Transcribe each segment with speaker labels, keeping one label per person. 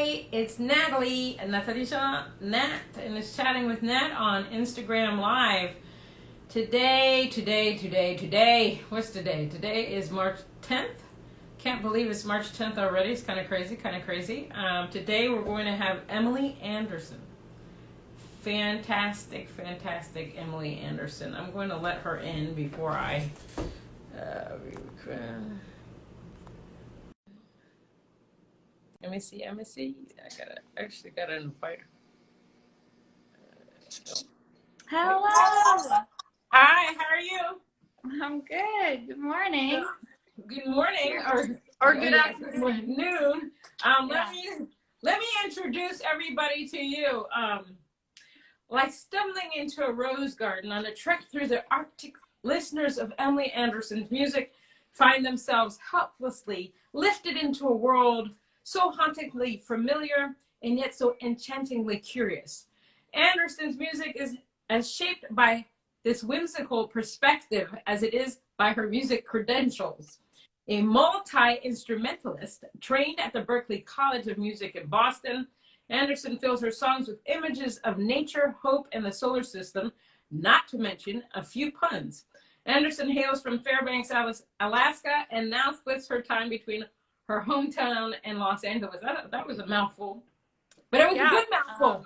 Speaker 1: Hey, it's Natalie, Natalisa Nat, and it's chatting with Nat on Instagram Live. Today, what's today? Today is March 10th. Can't believe it's March 10th already. It's kind of crazy. Today we're going to have Emily Anderson. Fantastic Emily Anderson. I'm going to let her in before I... Let me see. I actually gotta invite her.
Speaker 2: Hello.
Speaker 1: Hi, how are you?
Speaker 2: I'm good. Good morning.
Speaker 1: Good morning,
Speaker 2: or good afternoon.
Speaker 1: Noon. Let me introduce everybody to you. Like stumbling into a rose garden on a trek through the Arctic, listeners of Emily Anderson's music find themselves helplessly lifted into a world so hauntingly familiar and yet so enchantingly curious. Anderson's music is as shaped by this whimsical perspective as it is by her music credentials. A multi-instrumentalist trained at the Berklee College of Music in Boston, Anderson fills her songs with images of nature, hope, and the solar system, not to mention a few puns. Anderson hails from Fairbanks, Alaska, and now splits her time between her hometown and Los Angeles. That was a mouthful, but it was a good mouthful.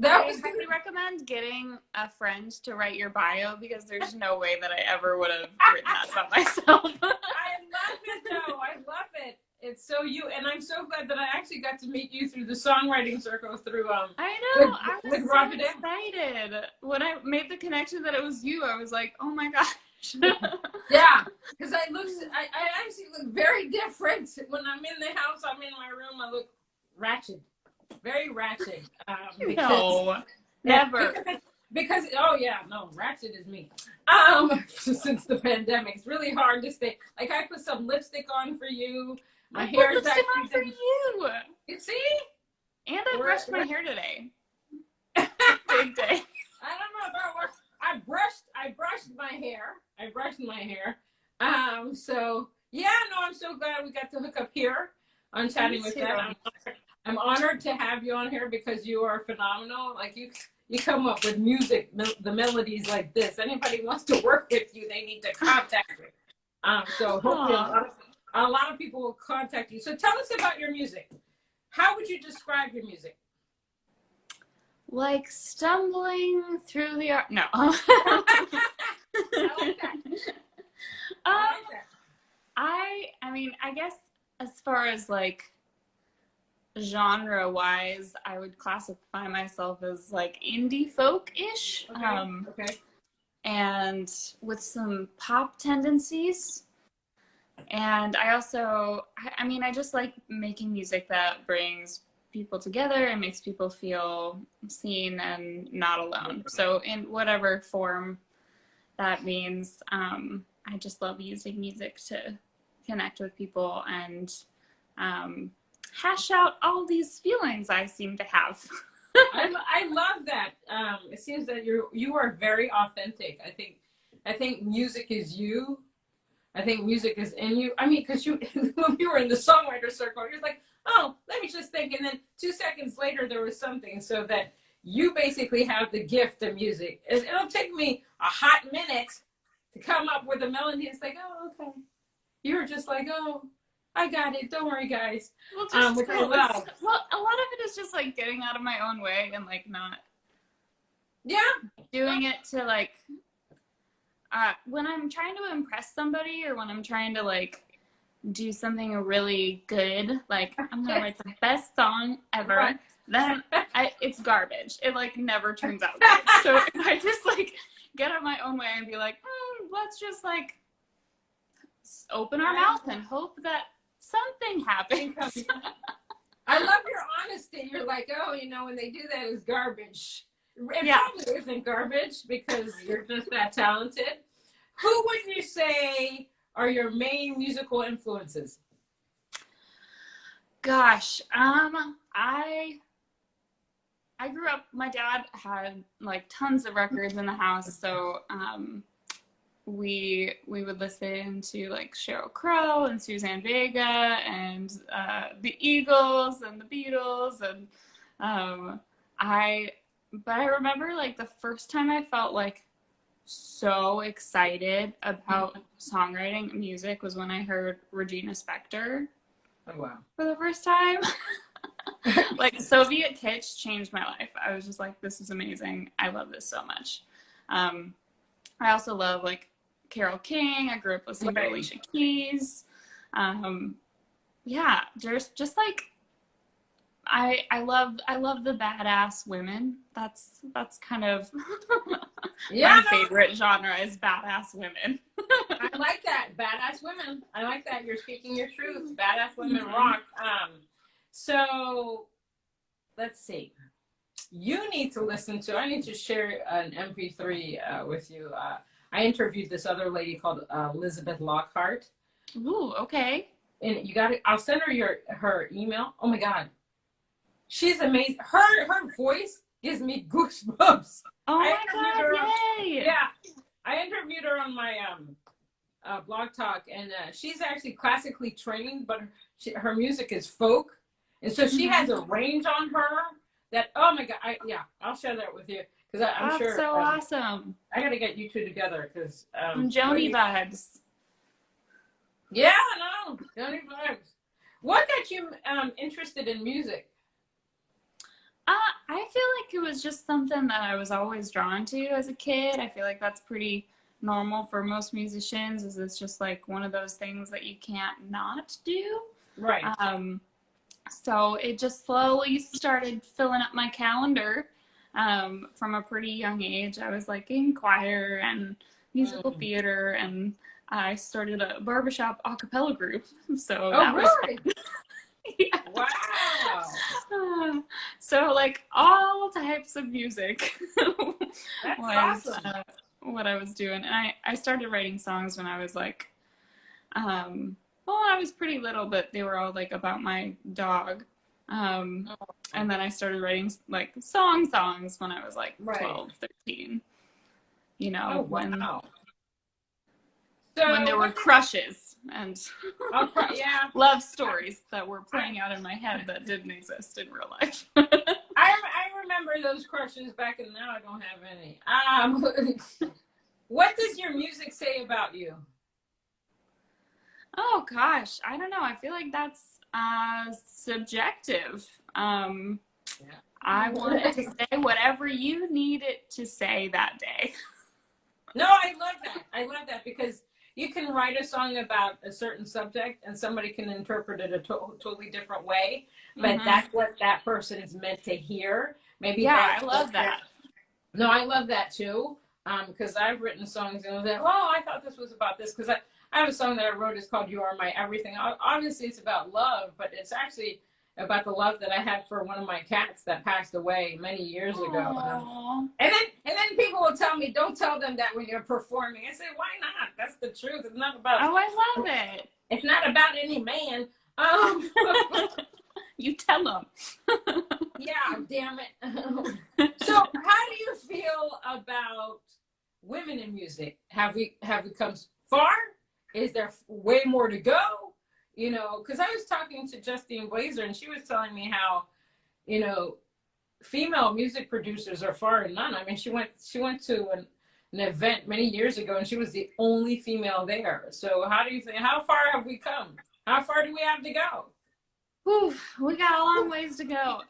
Speaker 2: I highly recommend getting a friend to write your bio because there's no way that I ever would have written that about myself.
Speaker 1: I love it, though. I love it. It's so you, and I'm so glad that I actually got to meet you through the songwriting circle through
Speaker 2: I know. I was
Speaker 1: with
Speaker 2: so excited when I made the connection that it was you. I was like, oh my gosh.
Speaker 1: Yeah, because I actually look very different when I'm in the house. I'm in my room. I look ratchet, very ratchet.
Speaker 2: No, never.
Speaker 1: Because ratchet is me. Since the pandemic, it's really hard to stay. Like I put some lipstick on for you. My hair is
Speaker 2: lipstick on for you.
Speaker 1: You see?
Speaker 2: And I brushed my hair today. Big day.
Speaker 1: I don't know if that works. I brushed my hair. So yeah, no, I'm so glad we got to hook up here on Chatting with That. I'm honored to have you on here because you are phenomenal. Like you come up with music, the melodies like this. Anybody wants to work with you, they need to contact me. So hopefully a lot of people will contact you. So tell us about your music. How would you describe your music?
Speaker 2: Like stumbling through the art. No.
Speaker 1: I like that.
Speaker 2: I mean, I guess as far as like genre wise, I would classify myself as like indie folk-ish.
Speaker 1: Okay.
Speaker 2: And with some pop tendencies. And I also, I just like making music that brings people together and makes people feel seen and not alone. So in whatever form that means, I just love using music to connect with people and hash out all these feelings I seem to have.
Speaker 1: I love that. It seems that you are very authentic. I think music is you. I think music is in you. I mean, because when you were in the songwriter circle, you're like, oh, let me just think. And then 2 seconds later, there was something, so that you basically have the gift of music. It'll take me a hot minute to come up with a melody. It's like, oh, okay. You were just like, oh, I got it. Don't worry, guys.
Speaker 2: Which I love. Well, a lot of it is just like getting out of my own way and like not doing it to like when I'm trying to impress somebody or when I'm trying to like do something really good, like I'm gonna write the best song ever, then it's garbage. It like never turns out good. So if I just like get out of my own way and be like, let's just like open our mouth and hope that something happens.
Speaker 1: I love your honesty. You're like, oh, when they do that, it's garbage. It probably isn't garbage because you're just that talented. Who would you say are your main musical influences?
Speaker 2: Gosh, I grew up, my dad had like tons of records in the house, so we would listen to like Sheryl Crow and Suzanne Vega and the Eagles and the Beatles, and I remember like the first time I felt like so excited about songwriting music was when I heard Regina Spektor.
Speaker 1: Oh wow.
Speaker 2: For the first time. Like Soviet Kitsch changed my life. I was just like, this is amazing. I love this so much. I also love like Carole King. I grew up listening to Alicia Keys. Yeah, just like I love the badass women. That's kind of my favorite genre is badass women.
Speaker 1: I like that, badass women. I like that. You're speaking your truth. Badass women rock. So let's see. You need to listen to. I need to share an MP3 with you. I interviewed this other lady called Elizabeth Lockhart.
Speaker 2: Ooh, okay.
Speaker 1: And you got it. I'll send her her email. Oh my God, she's amazing. Her voice gives me goosebumps.
Speaker 2: Oh my God! Yay!
Speaker 1: Yeah, I interviewed her on my blog talk, and she's actually classically trained, but her music is folk, and so she has a range on her that. Oh my God! I'll share that with you because I'm sure.
Speaker 2: That's so awesome.
Speaker 1: I got to get you two together because
Speaker 2: Joni vibes.
Speaker 1: Yeah, no, Joni vibes. What got you interested in music?
Speaker 2: I feel like it was just something that I was always drawn to as a kid. I feel like that's pretty normal for most musicians. Is it's just like one of those things that you can't not do.
Speaker 1: Right.
Speaker 2: So it just slowly started filling up my calendar. From a pretty young age, I was like in choir and musical theater, and I started a barbershop a cappella group. So that was fun. Yeah. Wow. So like all types of music was
Speaker 1: awesome.
Speaker 2: What I was doing. And I started writing songs when I was like, I was pretty little, but they were all like about my dog. And then I started writing like songs when I was like 12, 13. You know, when there were crushes and love stories that were playing out in my head that didn't exist in real life.
Speaker 1: I remember those crushes back, and now I don't have any. What does your music say about you?
Speaker 2: Oh gosh, I don't know. I feel like that's subjective. I want it to say whatever you need it to say that day.
Speaker 1: No, I love that. I love that because you can write a song about a certain subject and somebody can interpret it a totally different way, but that's what that person is meant to hear. Maybe
Speaker 2: I love that.
Speaker 1: No, I love that too, because I've written songs and that, I thought this was about this, because I have a song that I wrote. It's called You Are My Everything. Obviously, it's about love, but it's actually about the love that I had for one of my cats that passed away many years ago. And then people will tell me, don't tell them that when you're performing. I say, why not? That's the truth. It's not about.
Speaker 2: Oh, I love it.
Speaker 1: It's not about any man.
Speaker 2: You tell them.
Speaker 1: Yeah, damn it. So, how do you feel about women in music? Have we come far? Is there way more to go? You know, because I was talking to Justine Blazer, and she was telling me how, you know, female music producers are far and none. I mean, she went to an event many years ago, and she was the only female there. So how do you think? How far have we come? How far do we have to go?
Speaker 2: Whew, we got a long ways to go.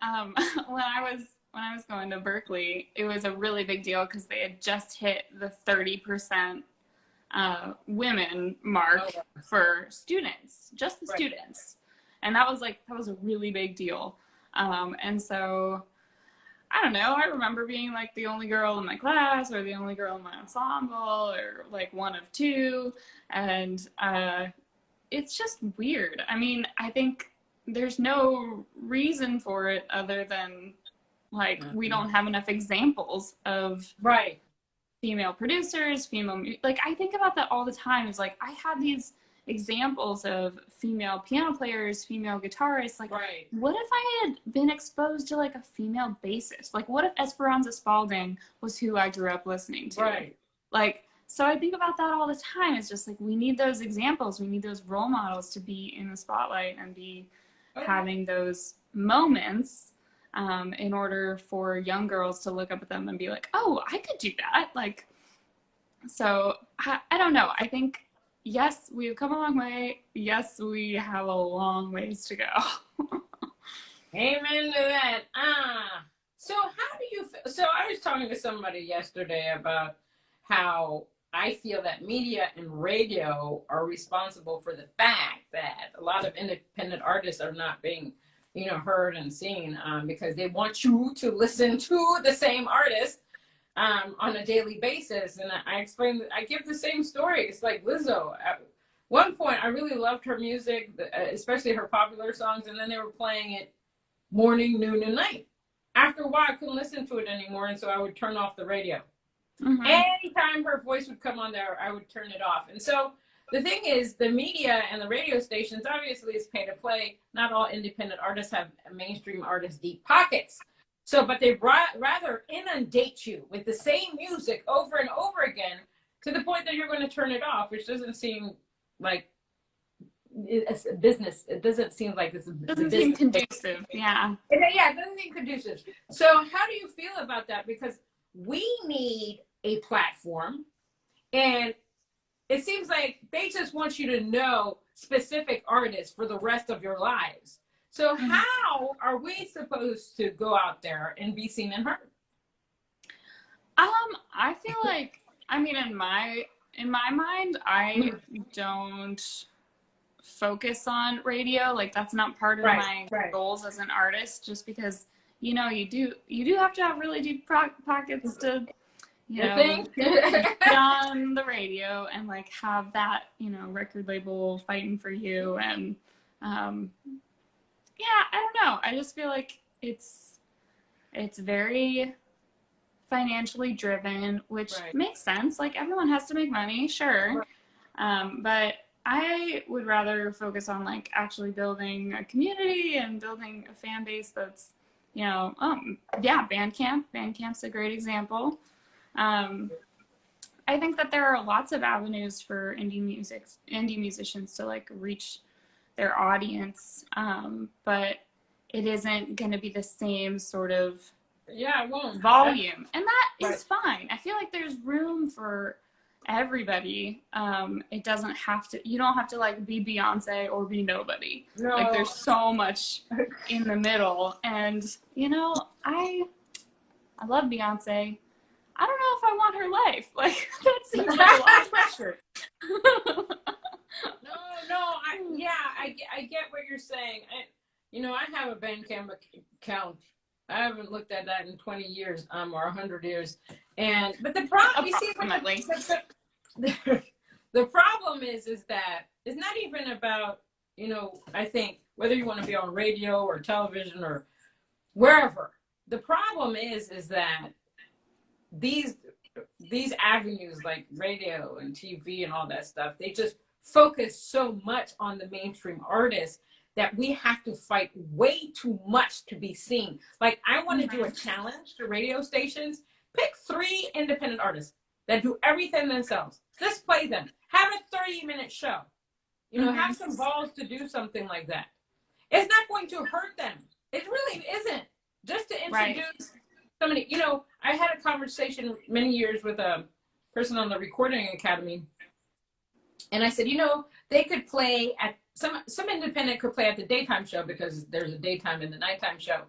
Speaker 2: When I was going to Berklee, it was a really big deal because they had just hit the 30%. Women mark for students, just the students. And that was a really big deal. And so, I don't know, I remember being like the only girl in my class or the only girl in my ensemble or like one of two. And it's just weird. I mean, I think there's no reason for it other than like we don't have enough examples of female producers, like I think about that all the time. It's like I had these examples of female piano players, female guitarists. Like, what if I had been exposed to like a female bassist? Like, what if Esperanza Spalding was who I grew up listening to? Like So I think about that all the time. It's just like we need those examples. We need those role models to be in the spotlight and be having those moments in order for young girls to look up at them and be like, oh, I could do that. Like, so I don't know. I think, yes, we've come a long way. Yes, we have a long ways to go.
Speaker 1: Amen to that. So how do you feel? So I was talking to somebody yesterday about how I feel that media and radio are responsible for the fact that a lot of independent artists are not being, heard and seen because they want you to listen to the same artist on a daily basis. And I give the same story. It's like Lizzo. At one point, I really loved her music, especially her popular songs, and then they were playing it morning, noon, and night. After a while, I couldn't listen to it anymore, and so I would turn off the radio. Mm-hmm. Anytime her voice would come on there, I would turn it off. And so the thing is, the media and the radio stations, obviously, is pay to play. Not all independent artists have mainstream artists' deep pockets. So, but they rather inundate you with the same music over and over again to the point that you're going to turn it off, which doesn't seem like it's a business. It doesn't seem like it's a business.
Speaker 2: Doesn't seem conducive. Yeah.
Speaker 1: Yeah, it doesn't seem conducive. So how do you feel about that? Because we need a platform, and it seems like they just want you to know specific artists for the rest of your lives. So how are we supposed to go out there and be seen and heard?
Speaker 2: I feel like, I mean, in my mind, I don't focus on radio. Like, that's not part of my goals as an artist, just because, you do have to have really deep pockets to, be on the radio and like have that, record label fighting for you. And, yeah, I don't know. I just feel like it's very financially driven, which makes sense. Like, everyone has to make money, sure. But I would rather focus on like actually building a community and building a fan base that's, Bandcamp. Bandcamp's a great example. I think that there are lots of avenues for indie musicians to like reach their audience, but it isn't going to be the same sort of volume, and that is fine. I feel like there's room for everybody. It doesn't have to, you don't have to like be Beyonce or be nobody. No. Like, there's so much in the middle, and I love Beyonce. I don't know if I want her life. Like, that seems like a lot of pressure.
Speaker 1: I get what you're saying. I have a Bandcamp account. I haven't looked at that in 20 years, or 100 years. But the problem, the problem is that it's not even about, I think, whether you want to be on radio or television or wherever. The problem is that these avenues like radio and TV and all that stuff, they just focus so much on the mainstream artists that we have to fight way too much to be seen. Like, I want to do a challenge to radio stations. Pick 3 independent artists that do everything themselves. Just play them. Have a 30-minute show. Have some balls to do something like that. It's not going to hurt them. It really isn't. Just to introduce somebody. I had a conversation many years with a person on the Recording Academy, and I said, they could play at some independent could play at the daytime show because there's a daytime and the nighttime show.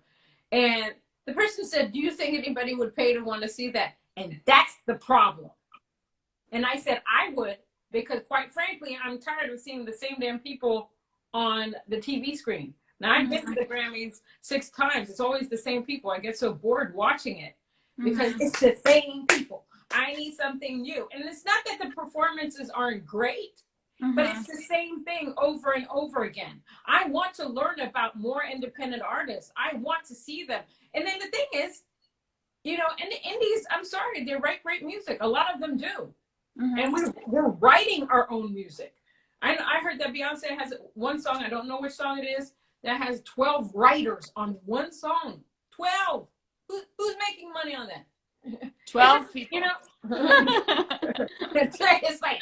Speaker 1: And the person said, do you think anybody would pay to want to see that? And that's the problem. And I said, I would, because quite frankly, I'm tired of seeing the same damn people on the TV screen. Now, I've been to the Grammys 6 times. It's always the same people. I get so bored watching it because it's the same people. I need something new. And it's not that the performances aren't great, but it's the same thing over and over again. I want to learn about more independent artists. I want to see them. And then the thing is, and the indies, I'm sorry, they write great music. A lot of them do. And we're writing our own music. I heard that Beyonce has one song, I don't know which song it is, that has 12 writers on one song. 12! Who's making money on that?
Speaker 2: 12 people.
Speaker 1: You know, it's like,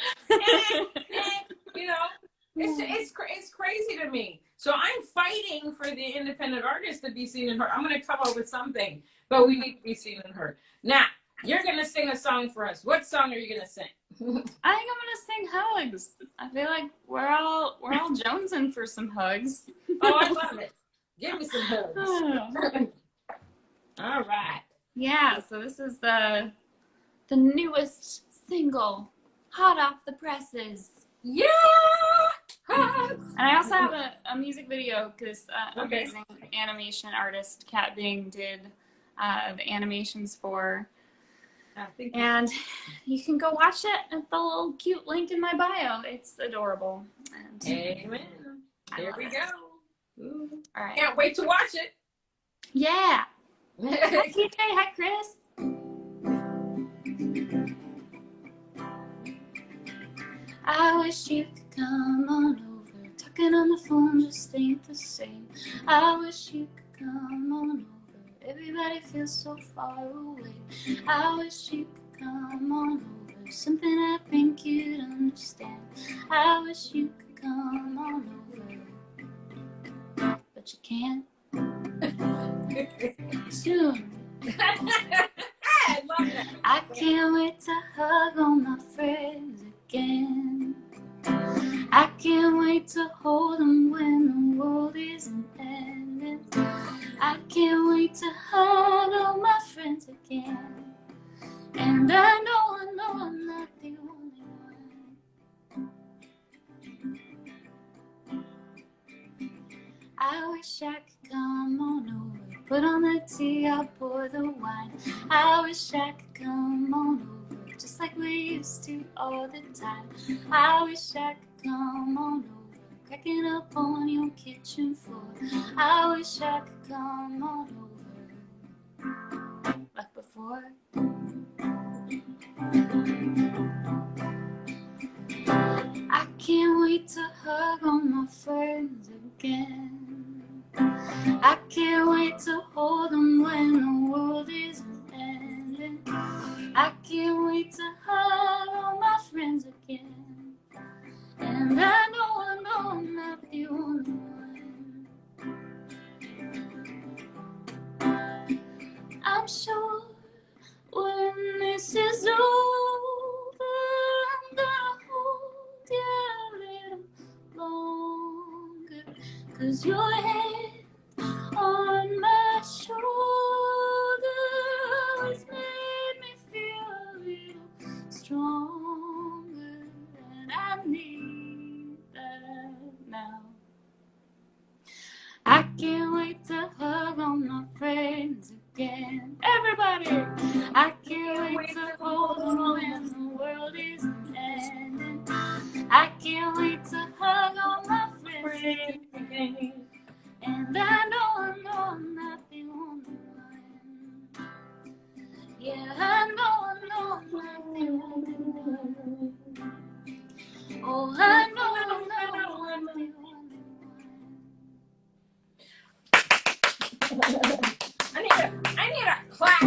Speaker 1: you know, it's crazy to me. So I'm fighting for the independent artist to be seen and heard. I'm going to come up with something, but we need to be seen and heard. Now, you're going to sing a song for us. What song are you going to sing?
Speaker 2: I think I'm gonna sing Hugs. I feel like we're all jonesing for some hugs.
Speaker 1: Oh, I love it. Give me some hugs. All right.
Speaker 2: Yeah, so this is the newest single, hot off the presses.
Speaker 1: Yeah. Hugs.
Speaker 2: And I also have a music video because amazing animation artist Kat Bing did the animations for. And you can go watch it at the little cute link in my bio. It's adorable. And
Speaker 1: amen. Here we go. Ooh.
Speaker 2: All right.
Speaker 1: Can't wait to watch it.
Speaker 2: Yeah. Hi, TJ. Hi, Chris. I wish you could come on over. Talking on the phone just ain't the same. I wish you could come on over. Everybody feels so far away. I wish you could come on over. Something I think you'd understand. I wish you could come on over. But you can't. Soon.
Speaker 1: I love that.
Speaker 2: I can't wait to hug all my friends again. I can't wait to hold them when the world isn't ending. I can't wait to hug all my friends again. And I know I'm not the only one. I wish I could come on over. Put on the tea, I'll pour the wine. I wish I could come on over, just like we used to all the time. I wish I could come on over, cracking up on your kitchen floor. I wish I could come on over, like before. I can't wait to hug all my friends again. I can't wait to hold them when the world isn't ending. I can't wait to hug all my friends again. And I know I'm not the only one. I'm sure when this is over, I'm gonna hold you a little longer. 'Cause your head on my shoulder always made me feel a little stronger. And I need that now. I can't wait to hug all my friends again. Everybody! I can't wait to hold them when the world isn't ending. I can't wait to hug all my friends again. And I know I'm not the only one. Yeah, I know I'm not the only one. Oh, I know I'm not the only one.
Speaker 1: I need a clap.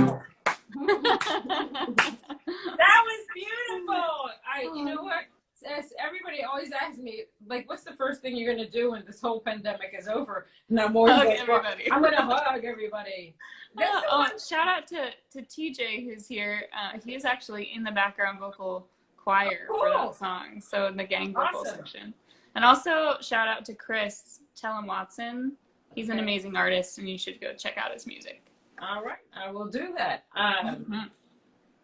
Speaker 1: That was beautiful. You know what? As everybody always asks me, like, what's the first thing you're gonna do when this whole pandemic is over? And I'm always
Speaker 2: Hug
Speaker 1: like,
Speaker 2: everybody.
Speaker 1: I'm gonna hug everybody.
Speaker 2: Shout out to TJ who's here. He is actually in the background vocal choir for that song, so in the gang vocal section. And also shout out to Chris Watson. He's an amazing artist, and you should go check out his music.
Speaker 1: All right, I will do that.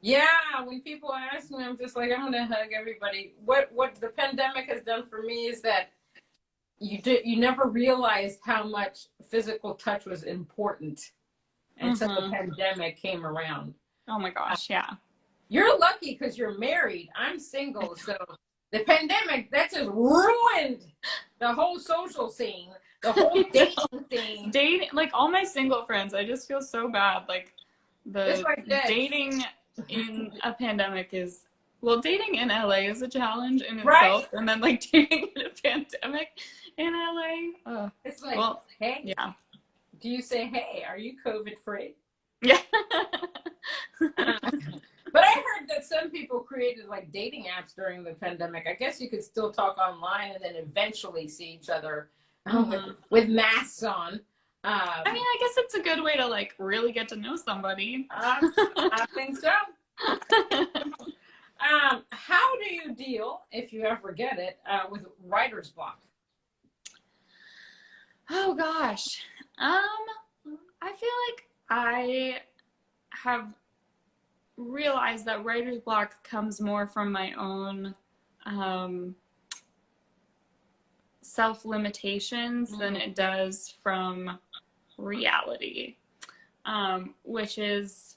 Speaker 1: Yeah, when people ask me, I'm just like, I'm gonna hug everybody. What the pandemic has done for me is that you never realized how much physical touch was important until the pandemic came around.
Speaker 2: Oh my gosh, yeah.
Speaker 1: You're lucky because you're married. I'm single, so the pandemic that just ruined the whole social scene, the whole dating scene.
Speaker 2: Dating, like all my single friends, I just feel so bad. Like the dating in a pandemic is, well, dating in LA is a challenge in itself, and then like dating in a pandemic in LA.
Speaker 1: It's like,
Speaker 2: well,
Speaker 1: hey,
Speaker 2: yeah.
Speaker 1: Do you say, hey, are you COVID free?
Speaker 2: Yeah.
Speaker 1: But I heard that some people created like dating apps during the pandemic. I guess you could still talk online and then eventually see each other with masks on.
Speaker 2: I mean, I guess it's a good way to like really get to know somebody.
Speaker 1: I think so. How do you deal, if you ever get it, with writer's block?
Speaker 2: Oh gosh. I feel like I have realized that writer's block comes more from my own self-limitations than it does from reality, which is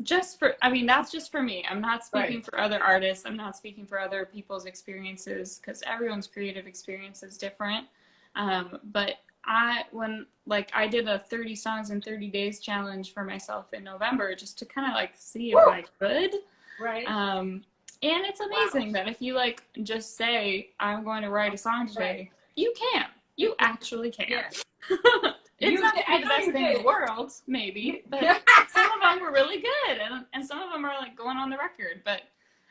Speaker 2: just for, I mean, that's just for me. I'm not speaking for other artists. I'm not speaking for other people's experiences, because everyone's creative experience is different. But when I did a 30 songs in 30 days challenge for myself in November, just to kind of like see if I could.
Speaker 1: Right.
Speaker 2: And it's amazing that if you like just say, I'm going to write a song today, you can. You actually can. Yeah. It's not going to be the best thing in the world, maybe, but some of them were really good, and some of them are like going on the record. But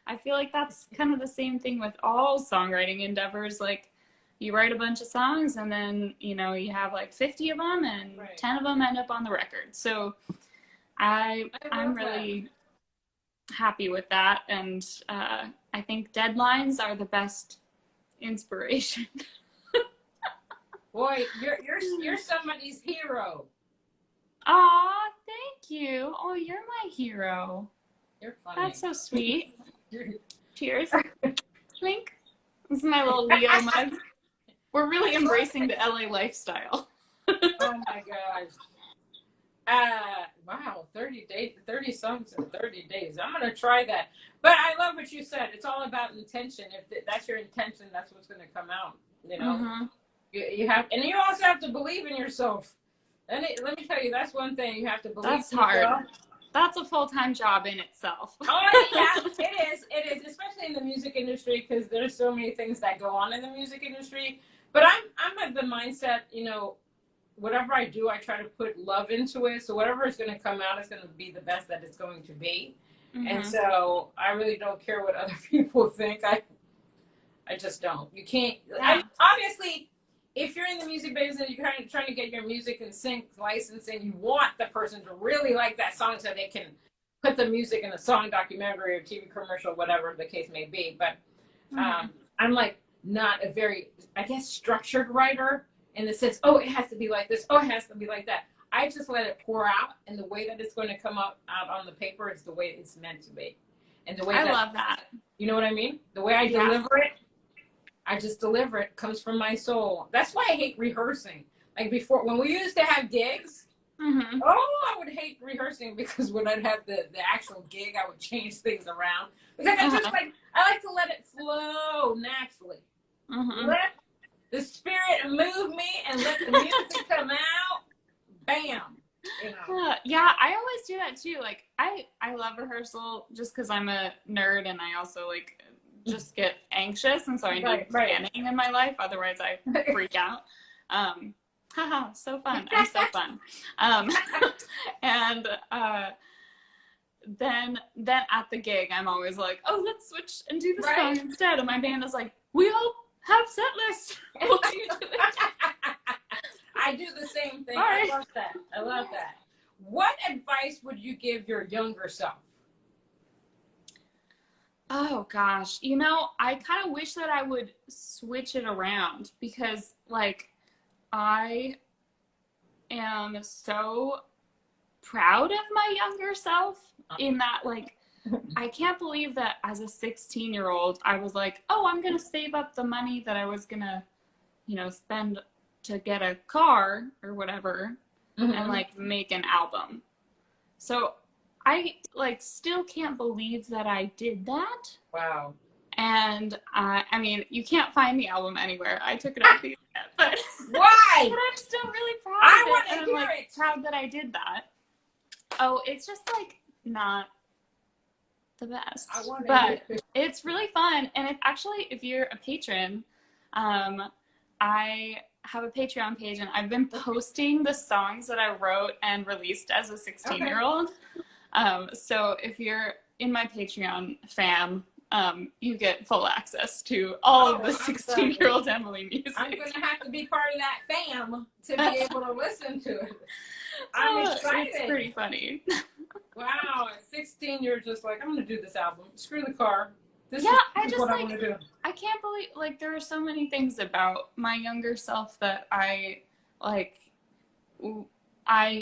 Speaker 2: I feel like that's kind of the same thing with all songwriting endeavors. Like, you write a bunch of songs, and then, you know, you have like 50 of them, and 10 of them end up on the record. So I'm really happy with that, and I think deadlines are the best inspiration.
Speaker 1: Boy, you're somebody's hero.
Speaker 2: Aw, thank you. Oh, you're my hero.
Speaker 1: You're funny.
Speaker 2: That's so sweet. Cheers. Clink. This is my little Leo mug. We're really embracing the LA lifestyle.
Speaker 1: Oh my gosh. Wow, 30 songs in 30 days. I'm going to try that. But I love what you said. It's all about intention. If that's your intention, that's what's going to come out, you know. You have, and you also have to believe in yourself. And let me tell you, that's one thing you have to believe.
Speaker 2: That's hard. That's a full-time job in itself.
Speaker 1: Oh yeah, it is, especially in the music industry, because there's so many things that go on in the music industry. But I'm of the mindset, you know, whatever I do, I try to put love into it. So whatever is going to come out is going to be the best that it's going to be. And so I really don't care what other people think. I just don't. You can't. Obviously, if you're in the music business, you're trying to get your music in sync license, and you want the person to really like that song so they can put the music in a song documentary or TV commercial, whatever the case may be. But I'm like not a very, I guess, structured writer in the sense, oh, it has to be like this, oh, it has to be like that. I just let it pour out, and the way that it's going to come out on the paper is the way it's meant to be. And the way
Speaker 2: I love that.
Speaker 1: You know what I mean? The way I deliver it, I just deliver it, comes from my soul. That's why I hate rehearsing. Like before, when we used to have gigs, I would hate rehearsing, because when I'd have the actual gig, I would change things around. Because I like to let it flow naturally. Let the spirit move me and let the music come out. Bam. You know.
Speaker 2: Yeah, I always do that too. Like I love rehearsal just because I'm a nerd, and I also like just get anxious, and so I need planning in my life. Otherwise, I freak out. Haha, so fun! I'm so fun. And then at the gig, I'm always like, oh, let's switch and do this song instead. And my band is like, we all have set lists. What do you do?
Speaker 1: I do the same thing. I love that. I love that. What advice would you give your younger self?
Speaker 2: Oh gosh, you know, I kind of wish that I would switch it around, because like I am so proud of my younger self in that, like, I can't believe that as a 16-year-old I was like, oh, I'm gonna save up the money that I was gonna, you know, spend to get a car or whatever and like make an album. So I like still can't believe that I did that.
Speaker 1: Wow.
Speaker 2: And I mean, you can't find the album anywhere. I took it off the internet, but
Speaker 1: why?
Speaker 2: But I'm still really proud
Speaker 1: I
Speaker 2: of it.
Speaker 1: want to
Speaker 2: And I'm
Speaker 1: hear
Speaker 2: like
Speaker 1: it.
Speaker 2: proud that I did that. Oh, it's just like not the best, but it's really fun. And if you're a patron, I have a Patreon page, and I've been posting the songs that I wrote and released as a 16-year-old. So if you're in my Patreon fam, you get full access to all of the 16-year-old Emily music.
Speaker 1: I'm going to have to be part of that fam to be able to listen to it. I'm excited.
Speaker 2: It's pretty funny.
Speaker 1: Wow, at 16, you're just like, I'm going to do this album. Screw the car. This is what I'm going to do.
Speaker 2: I can't believe, like, there are so many things about my younger self that I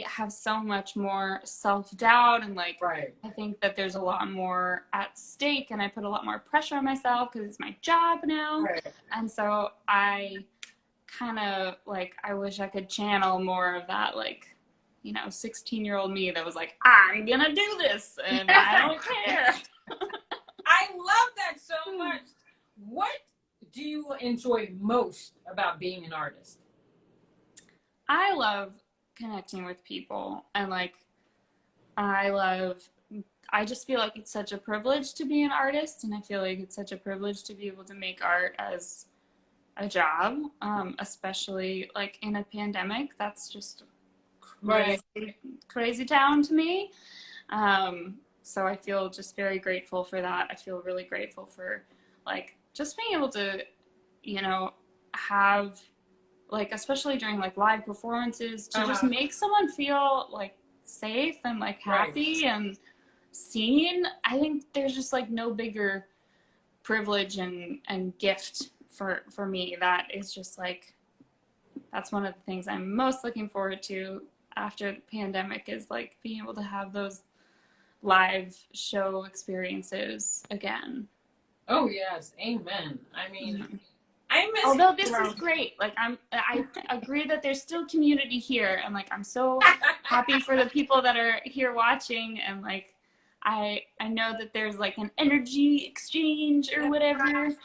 Speaker 2: have so much more self-doubt, and like,
Speaker 1: right.
Speaker 2: I think that there's a lot more at stake, and I put a lot more pressure on myself because it's my job now.
Speaker 1: Right.
Speaker 2: And so I kind of like, I wish I could channel more of that, like, you know, 16-year-old me that was like, I'm gonna do this and I don't care.
Speaker 1: I love that so much. What do you enjoy most about being an artist?
Speaker 2: I love connecting with people, and like, I just feel like it's such a privilege to be an artist, and I feel like it's such a privilege to be able to make art as a job, especially like in a pandemic. That's just crazy town to me. So I feel just very grateful for that. I feel really grateful for like just being able to, you know, have like, especially during like live performances, to just make someone feel like safe and like happy and seen. I think there's just like no bigger privilege and gift for me. That is just like, that's one of the things I'm most looking forward to after the pandemic, is like being able to have those live show experiences again.
Speaker 1: Oh yes, amen. I mean, I miss.
Speaker 2: Although this is great, like I agree that there's still community here, and like I'm so happy for the people that are here watching, and like I know that there's like an energy exchange or whatever.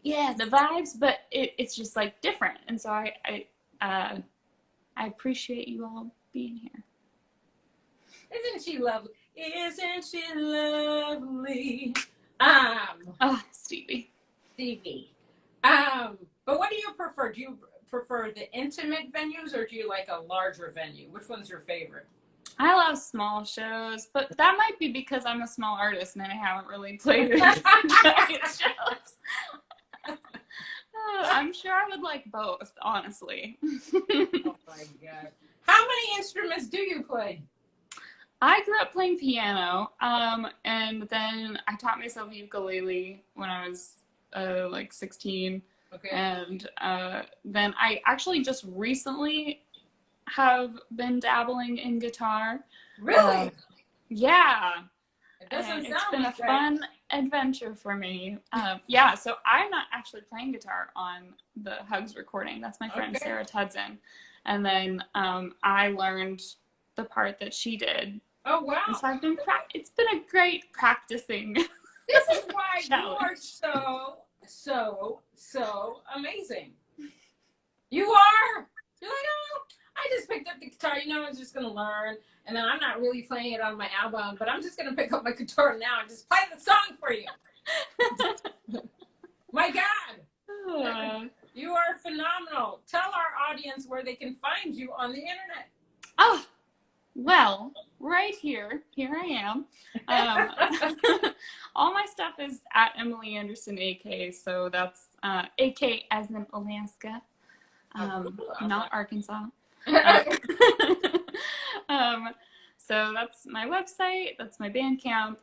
Speaker 2: Yeah, the vibes, but it's just like different, and so I appreciate you all being here.
Speaker 1: Isn't she lovely? Isn't she lovely?
Speaker 2: Stevie.
Speaker 1: But what do you prefer? Do you prefer the intimate venues, or do you like a larger venue? Which one's your favorite?
Speaker 2: I love small shows, but that might be because I'm a small artist and I haven't really played giant shows. I'm sure I would like both, honestly.
Speaker 1: Oh my God. How many instruments do you play?
Speaker 2: I grew up playing piano, and then I taught myself ukulele when I was like 16. Okay. And then I actually just recently have been dabbling in guitar.
Speaker 1: Really?
Speaker 2: Yeah.
Speaker 1: It doesn't
Speaker 2: it's been a fun adventure for me. Yeah, so I'm not actually playing guitar on the Hugs recording. That's my friend Sarah Tudson. And then I learned the part that she did.
Speaker 1: Oh, wow.
Speaker 2: And so it's been a great practicing.
Speaker 1: This is why you are so amazing. You are. You're like, oh, I just picked up the guitar. You know, I was just going to learn. And then I'm not really playing it on my album, but I'm just going to pick up my guitar now and just play the song for you. My God. You are phenomenal. Tell our audience where they can find you on the internet.
Speaker 2: Oh, well, right here I am. All my stuff is at Emily Anderson AK, so that's AK as in Alaska, not Arkansas. So that's my website, that's my Bandcamp,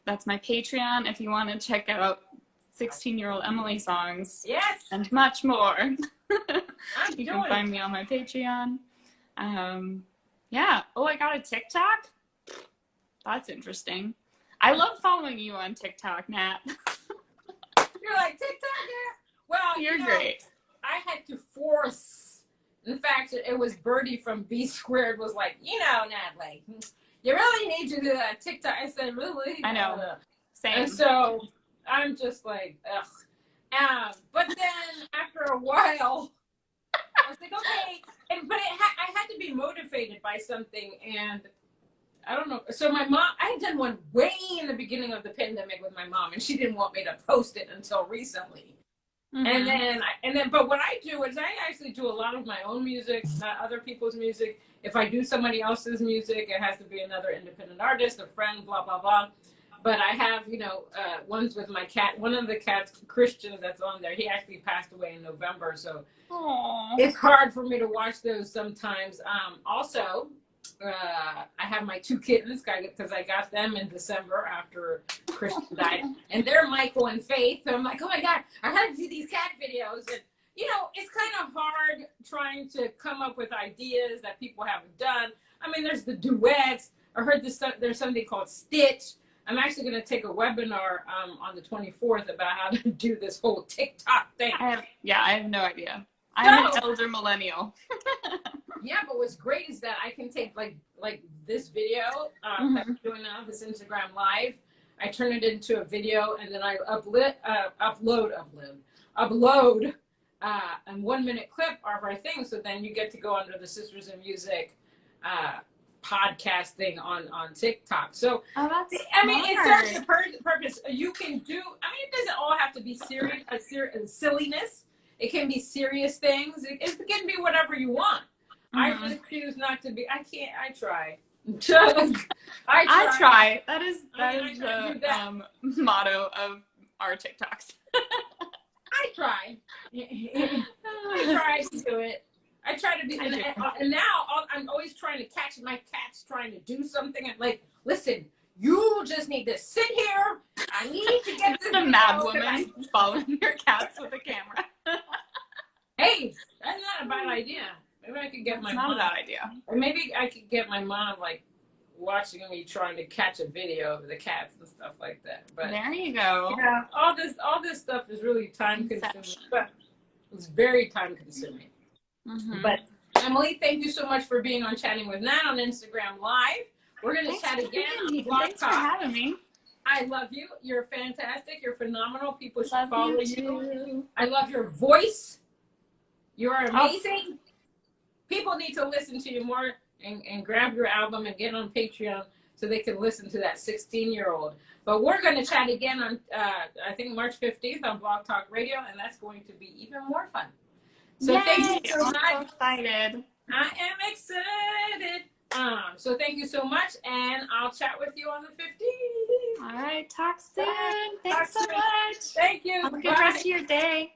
Speaker 2: that's my Patreon if you want to check out 16-year-old Emily songs.
Speaker 1: Yes.
Speaker 2: And much more. You can find me on my Patreon. Yeah. Oh, I got a TikTok? That's interesting. I love following you on TikTok, Nat.
Speaker 1: You're like, TikTok, yeah? Well,
Speaker 2: you're great.
Speaker 1: I had to force. In fact, it was Birdie from B Squared was like, you know, Natalie, you really need to do that TikTok. I said, really?
Speaker 2: I know. Same.
Speaker 1: And so I'm just like, ugh. But then after a while, I was like, okay. But I had to be motivated by something. And I don't know. So my mom, I had done one way in the beginning of the pandemic with my mom, and she didn't want me to post it until recently. But what I do is I actually do a lot of my own music, not other people's music. If I do somebody else's music, it has to be another independent artist, a friend, blah, blah, blah. But I have, ones with my cat. One of the cats, Christian, that's on there, he actually passed away in November. So it's hard for me to watch those sometimes. Also, I have my 2 kittens because I got them in December after Christian died. And they're Michael and Faith. So I'm like, oh my God, I had to do these cat videos. And, it's kind of hard trying to come up with ideas that people haven't done. I mean, there's the duets. I heard there's something called Stitch. I'm actually going to take a webinar on the 24th about how to do this whole TikTok thing.
Speaker 2: I have no idea. I'm an elder millennial.
Speaker 1: Yeah, but what's great is that I can take like this video that I'm doing now, this Instagram Live. I turn it into a video, and then I upload a 1-minute clip of our thing. So then you get to go under the Sisters in Music podcast thing on TikTok. So it serves the purpose. You can do. It doesn't all have to be serious, silliness. It can be serious things. It can be whatever you want. I just choose not to be. I can't. I try. I
Speaker 2: try. That is the motto of our TikToks.
Speaker 1: I try. I try to do it. I try to be, and now I'm always trying to catch my cats trying to do something. I'm like, listen, you just need to sit here. I need to get this.
Speaker 2: The mad woman following your cats with a camera.
Speaker 1: Hey, that's not a bad idea. Maybe I could get my mom.
Speaker 2: Not a bad idea.
Speaker 1: Or maybe I could get my mom watching me trying to catch a video of the cats and stuff like that. But
Speaker 2: there you go.
Speaker 1: Yeah, all this stuff is really time consuming. It's very time consuming. But Emily, thank you so much for being on Chatting with Nat on Instagram Live. We're going to chat again.
Speaker 2: Thanks for having me.
Speaker 1: I love you. You're fantastic. You're phenomenal. People should follow you. I love your voice. You're amazing. People need to listen to you more and grab your album and get on Patreon so they can listen to that 16-year-old. But we're going to chat again on, I think, March 15th on Blog Talk Radio, and that's going to be even more fun. So thank you so much.
Speaker 2: I'm so excited.
Speaker 1: I am excited. So thank you so much, and I'll chat with you on the 15th.
Speaker 2: All right, talk soon. Thanks so much.
Speaker 1: Thank you.
Speaker 2: Have a good rest of your day.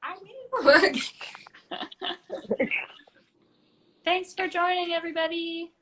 Speaker 1: I mean,
Speaker 2: Thanks for joining, everybody.